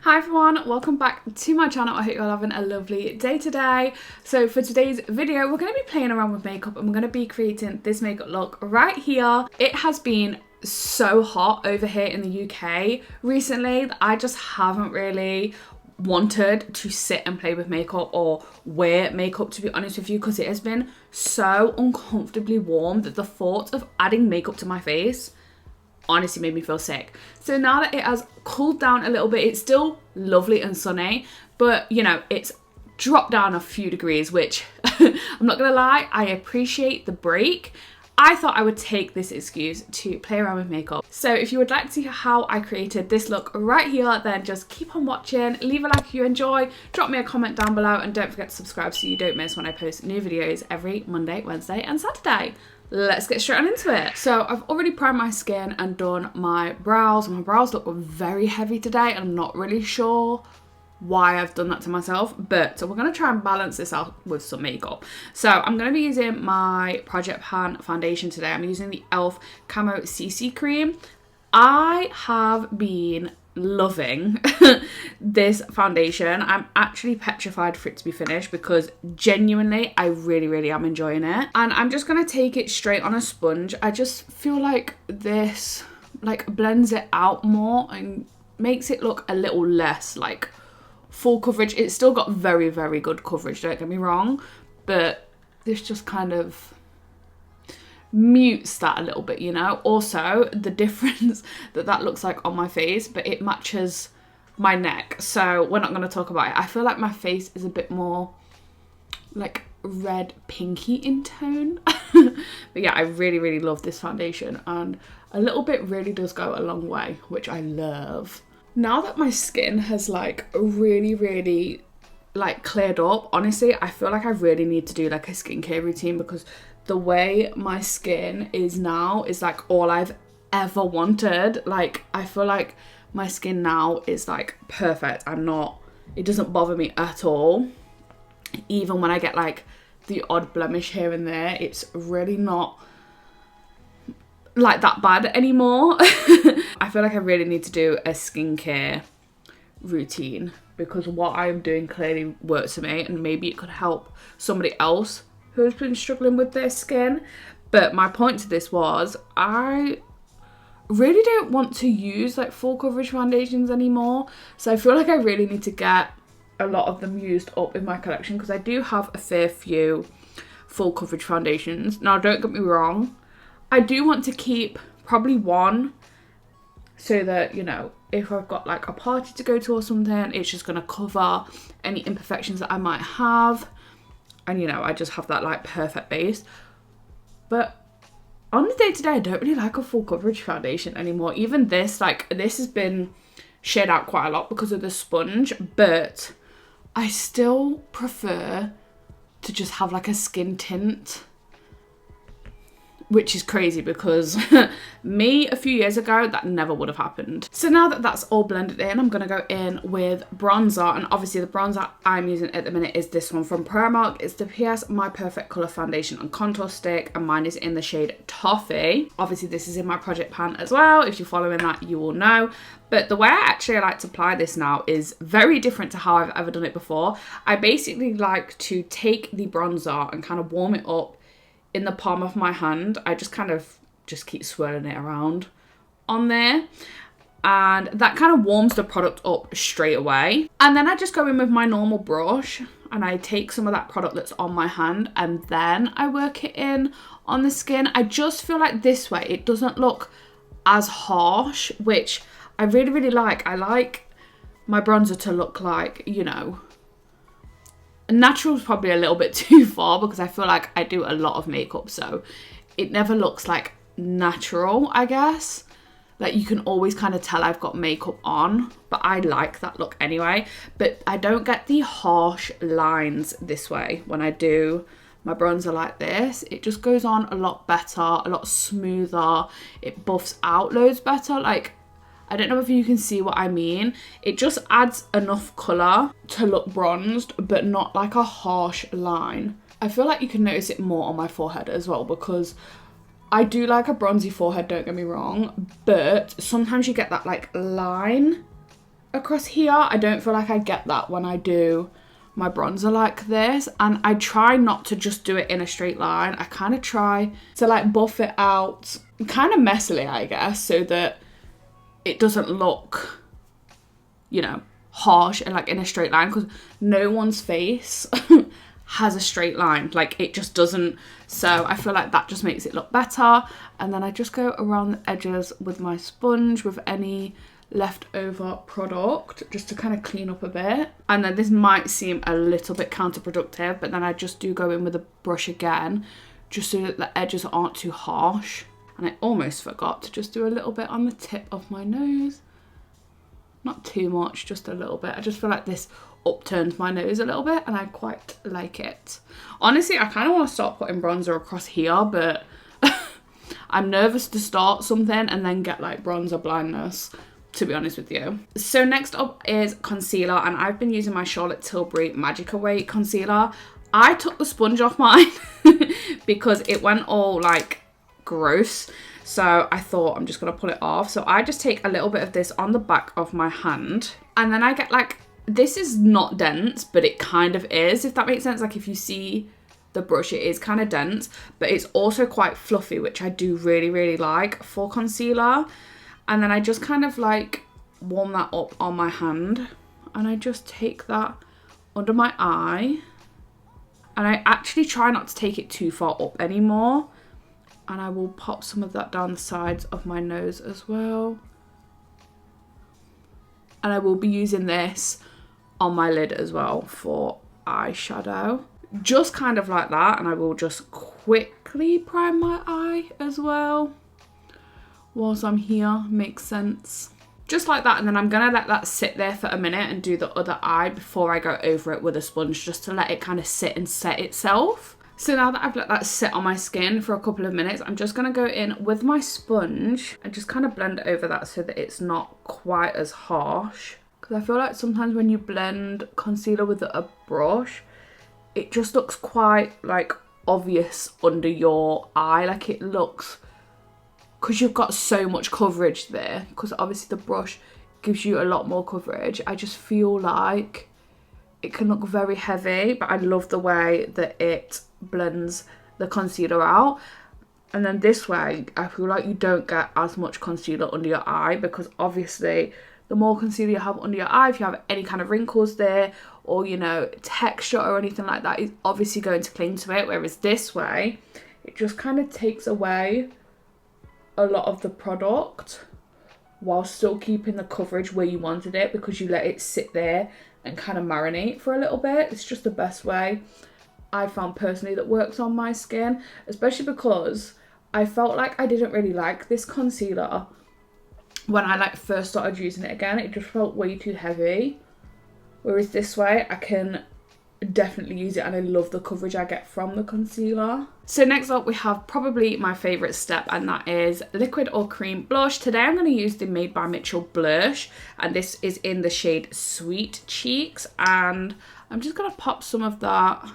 Hi everyone, welcome back to my channel. I hope you're having a lovely day today. So for today's video, we're going to be playing around with makeup and we're going to be creating this makeup look right here. It has been so hot over here in the UK recently that I just haven't really wanted to sit and play with makeup or wear makeup, to be honest with you, because it has been so uncomfortably warm that the thought of adding makeup to my face honestly made me feel sick. So now that it has cooled down a little bit, it's still lovely and sunny, but you know, it's dropped down a few degrees, which I'm not gonna lie, I appreciate the break. I thought I would take this excuse to play around with makeup. So if you would like to see how I created this look right here, then just keep on watching, leave a like if you enjoy, drop me a comment down below, and don't forget to subscribe so you don't miss when I post new videos every Monday, Wednesday and Saturday. Let's get straight on into it. So I've already primed my skin and done my brows. My brows look very heavy today and I'm not really sure why I've done that to myself, but we're going to try and balance this out with some makeup. So I'm going to be using my Project Pan foundation today. I'm using the e.l.f. Camo CC cream. I have been loving this foundation. I'm actually petrified for it to be finished because genuinely I really am enjoying it, and I'm just gonna take it straight on a sponge. I just feel like this like blends it out more and makes it look a little less like full coverage. It's still got very good coverage, don't get me wrong, but this just kind of mutes that a little bit, you know. Also, the difference that looks like on my face, but it matches my neck, so we're not going to talk about it. I feel like my face is a bit more like red pinky in tone. But yeah, I really love this foundation, and a little bit really does go a long way, which I love. Now that my skin has like really like cleared up, honestly I feel like I really need to do like a skincare routine, because the way my skin is now is like all I've ever wanted. Like I feel like my skin now is like perfect. It doesn't bother me at all. Even when I get like the odd blemish here and there, it's really not like that bad anymore. I feel like I really need to do a skincare routine, because what I'm doing clearly works for me, and maybe it could help somebody else who's been struggling with their skin. But my point to this was, I really don't want to use like full coverage foundations anymore, so I feel like I really need to get a lot of them used up in my collection, because I do have a fair few full coverage foundations. Now don't get me wrong, I do want to keep probably one, so that, you know, if I've got like a party to go to or something, it's just going to cover any imperfections that I might have, and you know, I just have that like perfect base. But on the day to day, I don't really like a full coverage foundation anymore. Even this, like this has been shaded out quite a lot because of the sponge, but I still prefer to just have like a skin tint, which is crazy because me a few years ago, that never would have happened. So now that that's all blended in, I'm going to go in with bronzer, and obviously the bronzer I'm using at the minute is this one from Primark. It's the PS My Perfect Colour Foundation and Contour Stick, and mine is in the shade Toffee. Obviously this is in my Project Pan as well. If you're following that, you will know. But the way I actually like to apply this now is very different to how I've ever done it before. I basically like to take the bronzer and kind of warm it up in the palm of my hand. I just kind of keep swirling it around on there, and that kind of warms the product up straight away. And then I just go in with my normal brush and I take some of that product that's on my hand and then I work it in on the skin. I just feel like this way it doesn't look as harsh, which I really like. I like my bronzer to look like, you know, natural is probably a little bit too far, because I feel like I do a lot of makeup, so it never looks like natural, I guess. Like you can always kind of tell I've got makeup on, but I like that look anyway. But I don't get the harsh lines this way when I do my bronzer like this. It just goes on a lot better, a lot smoother. It buffs out loads better. Like, I don't know if you can see what I mean. It just adds enough colour to look bronzed, but not like a harsh line. I feel like you can notice it more on my forehead as well, because I do like a bronzy forehead, don't get me wrong, but sometimes you get that like line across here. I don't feel like I get that when I do my bronzer like this, and I try not to just do it in a straight line. I kind of try to like buff it out kind of messily, I guess, so that it doesn't look, you know, harsh and like in a straight line, because no one's face has a straight line, like it just doesn't. So I feel like that just makes it look better. And then I just go around the edges with my sponge with any leftover product just to kind of clean up a bit. And then this might seem a little bit counterproductive, but then I just do go in with a brush again just so that the edges aren't too harsh. And I almost forgot to just do a little bit on the tip of my nose. Not too much, just a little bit. I just feel like this upturns my nose a little bit and I quite like it. Honestly, I kind of want to start putting bronzer across here, but I'm nervous to start something and then get like bronzer blindness, to be honest with you. So next up is concealer, and I've been using my Charlotte Tilbury Magic Away concealer. I took the sponge off mine because it went all like gross. So I thought I'm just going to pull it off. So I just take a little bit of this on the back of my hand, and then I get like, this is not dense, but it kind of is, if that makes sense. Like if you see the brush, it is kind of dense, but it's also quite fluffy, which I do really, really like for concealer. And then I just kind of like warm that up on my hand, and I just take that under my eye. And I actually try not to take it too far up anymore. And I will pop some of that down the sides of my nose as well. And I will be using this on my lid as well for eyeshadow. Just kind of like that. And I will just quickly prime my eye as well whilst I'm here. Makes sense. Just like that. And then I'm going to let that sit there for a minute and do the other eye before I go over it with a sponge, just to let it kind of sit and set itself. So now that I've let that sit on my skin for a couple of minutes, I'm just going to go in with my sponge and just kind of blend over that so that it's not quite as harsh. Because I feel like sometimes when you blend concealer with a brush, it just looks quite like obvious under your eye. Like it looks, because you've got so much coverage there, because obviously the brush gives you a lot more coverage. I just feel like it can look very heavy, but I love the way that it blends the concealer out. And then this way I feel like you don't get as much concealer under your eye, because obviously the more concealer you have under your eye, if you have any kind of wrinkles there or, you know, texture or anything like that, is obviously going to cling to it. Whereas this way, it just kind of takes away a lot of the product while still keeping the coverage where you wanted it, because you let it sit there and kind of marinate for a little bit. It's just the best way I found personally that works on my skin, especially because I felt like I didn't really like this concealer when I like first started using it again. It just felt way too heavy, whereas this way I can definitely use it and I love the coverage I get from the concealer. So next up we have probably my favourite step, and that is liquid or cream blush. Today I'm going to use the Made by Mitchell blush, and this is in the shade Sweet Cheeks, and I'm just going to pop some of that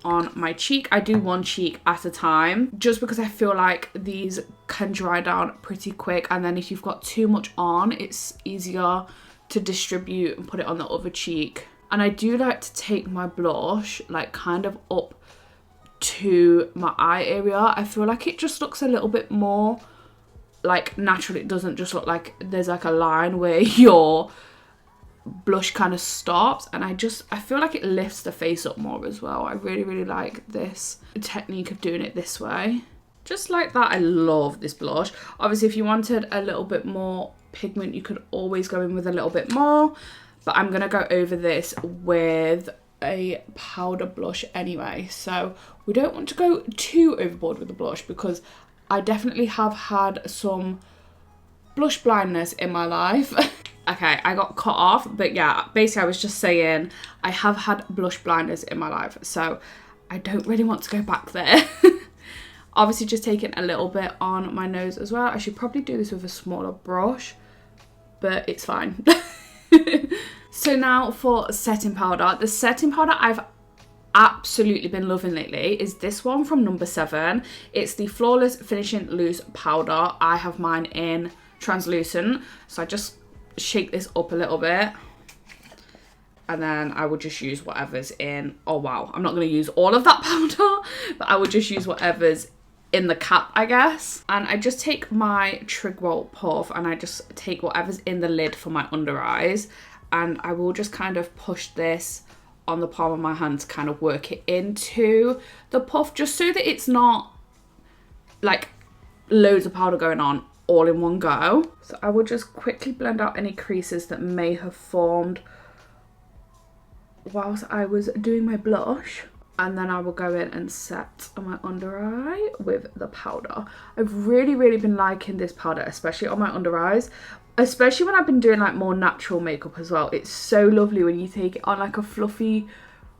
on my cheek. I do one cheek at a time just because I feel like these can dry down pretty quick, and then if you've got too much on, it's easier to distribute and put it on the other cheek. And I do like to take my blush like kind of up to my eye area. I feel like it just looks a little bit more like natural. It doesn't just look like there's like a line where your blush kind of stops, and I feel like it lifts the face up more as well. I really, really like this technique of doing it this way. Just like that. I love this blush. Obviously, if you wanted a little bit more pigment, you could always go in with a little bit more, but I'm gonna go over this with a powder blush anyway, so we don't want to go too overboard with the blush, because I definitely have had some blush blindness in my life. Okay, I got cut off, but yeah, basically I was just saying I have had blush blindness in my life, so I don't really want to go back there. Obviously just taking a little bit on my nose as well. I should probably do this with a smaller brush, but it's fine. So now for setting powder. The setting powder I've absolutely been loving lately is this one from No. 7. It's the Flawless Finishing Loose Powder. I have mine in translucent, so I just shake this up a little bit. And then I would just use whatever's in, oh wow, I'm not going to use all of that powder, but I would just use whatever's in the cap, I guess. And I just take my Trigwell puff and I just take whatever's in the lid for my under eyes, and I will just kind of push this on the palm of my hand to kind of work it into the puff, just so that it's not like loads of powder going on all in one go. So I will just quickly blend out any creases that may have formed whilst I was doing my blush, and then I will go in and set my under eye with the powder. I've really been liking this powder, especially on my under eyes, especially when I've been doing like more natural makeup as well. It's so lovely when you take it on like a fluffy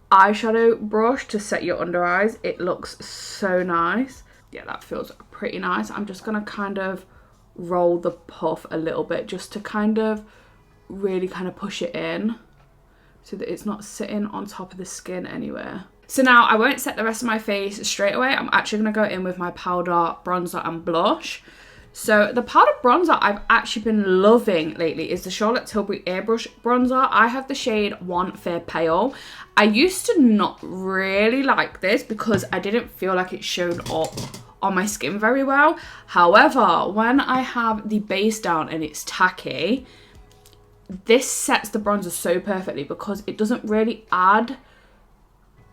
eyeshadow brush to set your under eyes. It looks so nice. Yeah, that feels pretty nice. I'm just gonna kind of roll the puff a little bit just to kind of really kind of push it in, so that it's not sitting on top of the skin anywhere. So now I won't set the rest of my face straight away. I'm actually going to go in with my powder, bronzer and blush. So the powder bronzer I've actually been loving lately is the Charlotte Tilbury Airbrush bronzer. I have the shade One Fair Pale. I used to not really like this because I didn't feel like it showed up on my skin very well. However, when I have the base down and it's tacky, this sets the bronzer so perfectly because it doesn't really add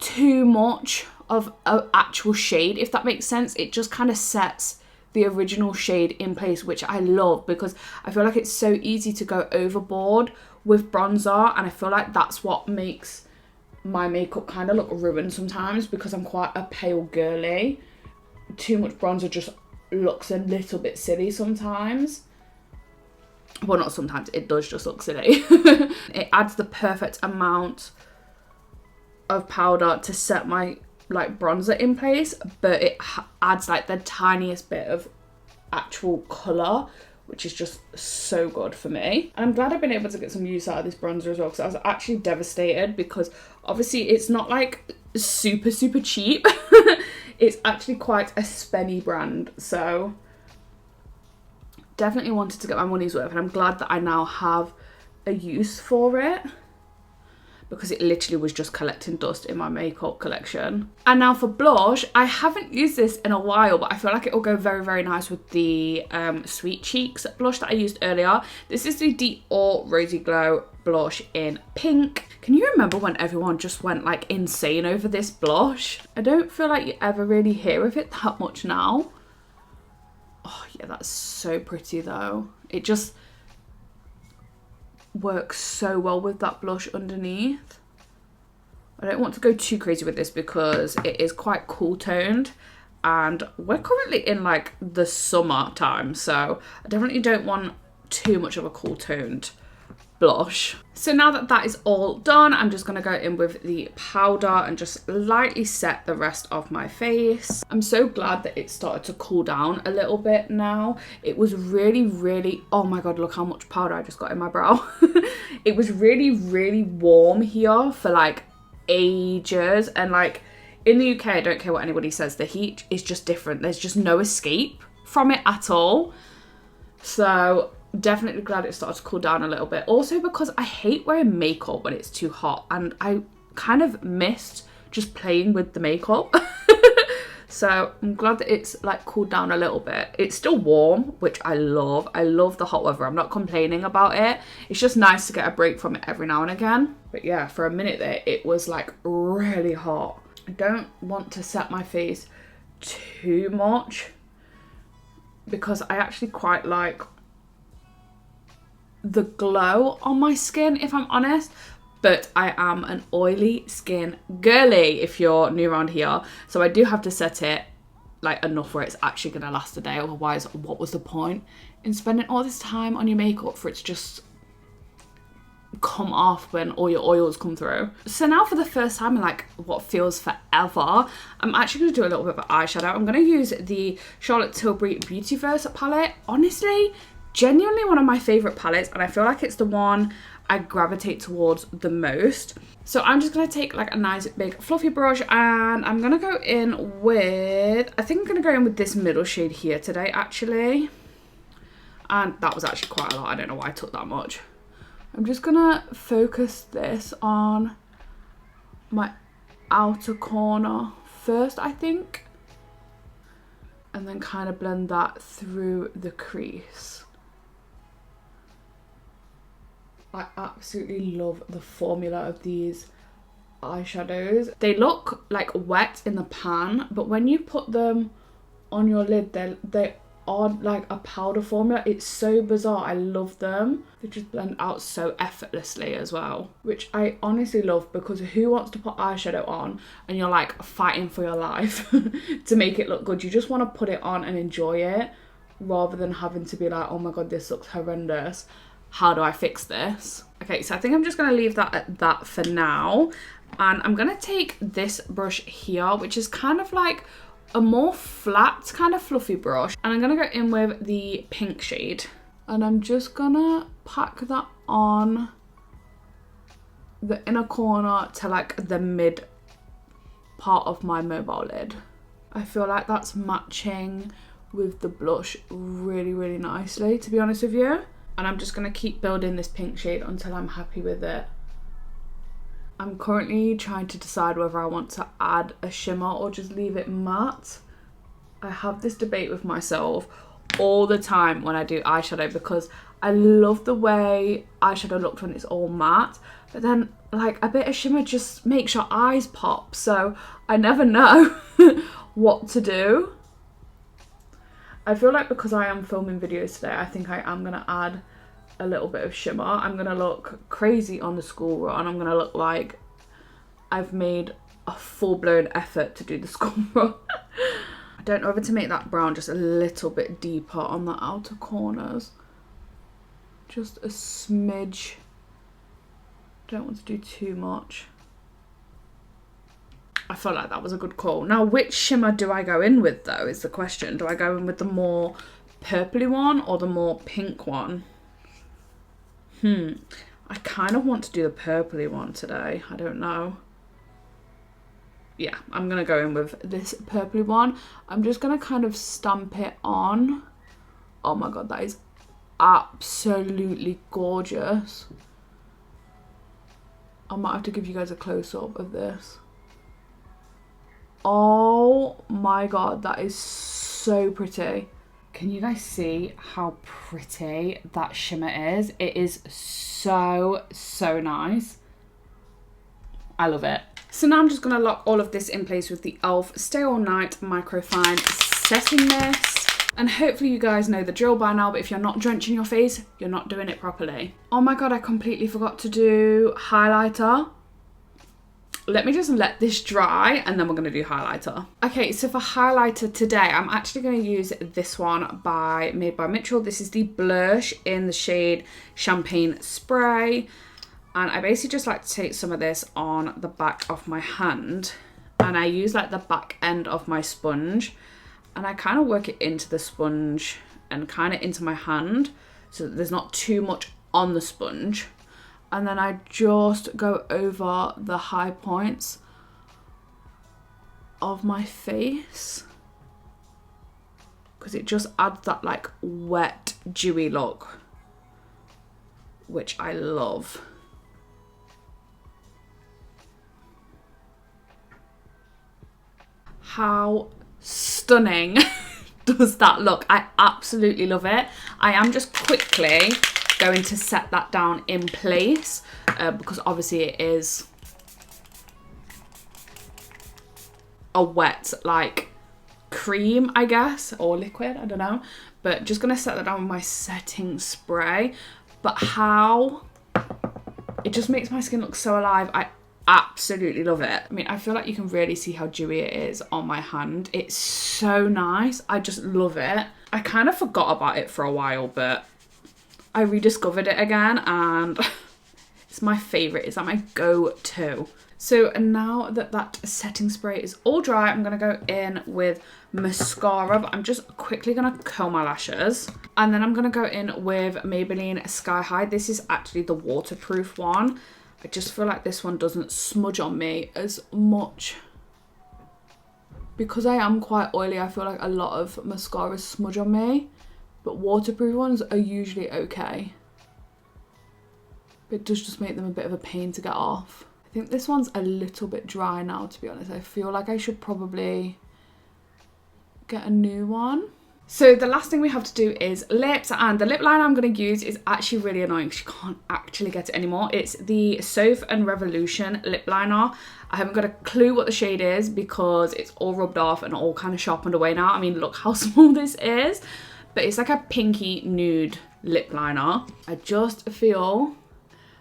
too much of an actual shade, if that makes sense. It just kind of sets the original shade in place, which I love because I feel like it's so easy to go overboard with bronzer, and I feel like that's what makes my makeup kind of look ruined sometimes because I'm quite a pale girly. Too much bronzer just looks a little bit silly sometimes. Well, not sometimes, it does just look silly. It adds the perfect amount of powder to set my like bronzer in place, but it adds like the tiniest bit of actual colour, which is just so good for me. And I'm glad I've been able to get some use out of this bronzer as well, because I was actually devastated because obviously it's not like super cheap. It's actually quite a spenny brand, so definitely wanted to get my money's worth, and I'm glad that I now have a use for it because it literally was just collecting dust in my makeup collection. And now for blush, I haven't used this in a while, but I feel like it will go very nice with the Sweet Cheeks blush that I used earlier. This is the Dior Rosy Glow blush in pink. Can you remember when everyone just went like insane over this blush? I don't feel like you ever really hear of it that much now. Oh yeah, that's so pretty though. It just works so well with that blush underneath. I don't want to go too crazy with this because it is quite cool toned, and we're currently in like the summer time, so I definitely don't want too much of a cool toned blush. So now that that is all done, I'm just going to go in with the powder and just lightly set the rest of my face. I'm so glad that it started to cool down a little bit now. It was really, oh my god, look how much powder I just got in my brow. It was really warm here for like ages, and like in the UK, I don't care what anybody says, the heat is just different. There's just no escape from it at all. So definitely glad it started to cool down a little bit. Also because I hate wearing makeup when it's too hot, and I kind of missed just playing with the makeup. So I'm glad that it's like cooled down a little bit. It's still warm, which I love. I love the hot weather. I'm not complaining about it. It's just nice to get a break from it every now and again. But yeah, for a minute there, it was like really hot. I don't want to set my face too much because I actually quite like the glow on my skin, if I'm honest, but I am an oily skin girly if you're new around here, so I do have to set it like enough where it's actually gonna last a day. Otherwise, what was the point in spending all this time on your makeup for it to just come off when all your oils come through? So now for the first time in like what feels forever, I'm actually going to do a little bit of eyeshadow. I'm going to use the Charlotte Tilbury Beauty Verse Palette. Honestly, genuinely one of my favourite palettes, and I feel like it's the one I gravitate towards the most. So I'm just going to take like a nice big fluffy brush, and I'm going to go in with, I think I'm going to go in with this middle shade here today actually. And that was actually quite a lot. I don't know why I took that much. I'm just gonna focus this on my outer corner first, I think, and then kind of blend that through the crease. I absolutely love the formula of these eyeshadows. They look like wet in the pan, but when you put them on your lid, they are like a powder formula. It's so bizarre. I love them. They just blend out so effortlessly as well, which I honestly love, because who wants to put eyeshadow on and you're like fighting for your life to make it look good? You just want to put it on and enjoy it, rather than having to be like, oh my god, this looks horrendous, how do I fix this? Okay, so I think I'm just going to leave that at that for now, and I'm going to take this brush here, which is kind of like a more flat kind of fluffy brush, and I'm gonna go in with the pink shade, and I'm just gonna pack that on the inner corner to like the mid part of my mobile lid. I feel like that's matching with the blush really nicely, to be honest with you, and I'm just gonna keep building this pink shade until I'm happy with it. I'm currently trying to decide whether I want to add a shimmer or just leave it matte. I have this debate with myself all the time when I do eyeshadow, because I love the way eyeshadow looks when it's all matte, but then like a bit of shimmer just makes your eyes pop, so I never know what to do. I feel like because I am filming videos today, I think I am going to add a little bit of shimmer. I'm gonna look crazy on the school run. I'm gonna look like I've made a full-blown effort to do the school run. I don't know whether to make that brown just a little bit deeper on the outer corners, just a smidge. Don't want to do too much. I felt like that was a good call. Now, which shimmer do I go in with though is the question. Do I go in with the more purpley one or the more pink one? I kind of want to do the purpley one today. I don't know. Yeah, I'm going to go in with this purpley one. I'm just going to kind of stamp it on. Oh my god, that is absolutely gorgeous. I might have to give you guys a close-up of this. Oh my god, that is so pretty. Can you guys see how pretty that shimmer is? It is so nice. I love it. So now I'm just going to lock all of this in place with the e.l.f. Stay All Night Microfine Setting Mist. And hopefully you guys know the drill by now, but if you're not drenching your face, you're not doing it properly. Oh my god, I completely forgot to do highlighter. Let me just let this dry and then we're going to do highlighter. Okay, so for highlighter today, I'm actually going to use this one made by Mitchell. This is the blush in the shade Champagne Spray. And I basically just like to take some of this on the back of my hand. And I use like the back end of my sponge. And I kind of work it into the sponge and kind of into my hand, so that there's not too much on the sponge. And then I just go over the high points of my face, because it just adds that like wet, dewy look, which I love. How stunning does that look? I absolutely love it. I am just quickly going to set that down in place because obviously it is a wet like cream, I guess, or liquid, I don't know, but just gonna set that down with my setting spray. But how it just makes my skin look so alive. I absolutely love it. I mean, I feel like you can really see how dewy it is on my hand. It's so nice. I just love it. I kind of forgot about it for a while, but I rediscovered it again and it's my favourite. It's like my go-to. So now that that setting spray is all dry, I'm going to go in with mascara, but I'm just quickly going to curl my lashes. And then I'm going to go in with Maybelline Sky High. This is actually the waterproof one. I just feel like this one doesn't smudge on me as much. Because I am quite oily, I feel like a lot of mascaras smudge on me. But waterproof ones are usually okay. but it does just make them a bit of a pain to get off. I think this one's a little bit dry now, to be honest. I feel like I should probably get a new one. So the last thing we have to do is lips, and the lip liner I'm going to use is actually really annoying because you can't actually get it anymore. It's the Soph and Revolution lip liner. I haven't got a clue what the shade is because it's all rubbed off and all kind of sharpened away now. I mean, look how small this is, but it's like a pinky nude lip liner. I just feel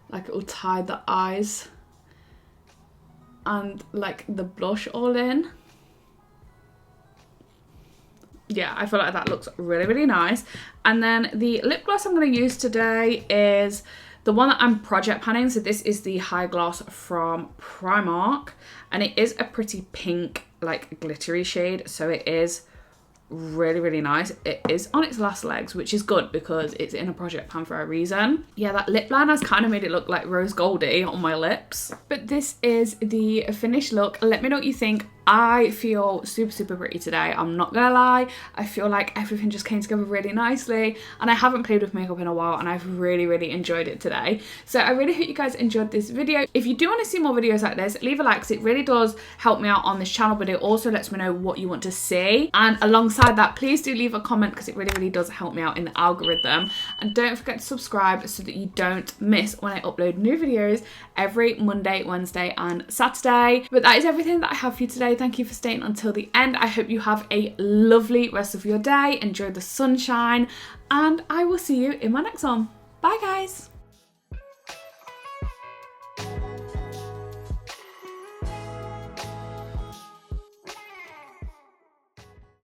like it will tie the eyes and like the blush all in. Yeah, I feel like that looks really, really nice. And then the lip gloss I'm going to use today is the one that I'm project panning. So this is the High Gloss from Primark, and it is a pretty pink, like glittery shade. So it is really, really nice. It is on its last legs, which is good because it's in a project pan for a reason. Yeah, that lip liner has kind of made it look like rose goldy on my lips. But this is the finished look. Let me know what you think. I feel super, super pretty today. I'm not gonna lie. I feel like everything just came together really nicely, and I haven't played with makeup in a while, and I've really, really enjoyed it today. So I really hope you guys enjoyed this video. If you do want to see more videos like this, leave a like because it really does help me out on this channel, but it also lets me know what you want to see. And alongside that, please do leave a comment because it really, really does help me out in the algorithm. And don't forget to subscribe so that you don't miss when I upload new videos every Monday, Wednesday and Saturday. But that is everything that I have for you today. Thank you for staying until the end. I hope you have a lovely rest of your day. Enjoy the sunshine, and I will see you in my next one. Bye guys.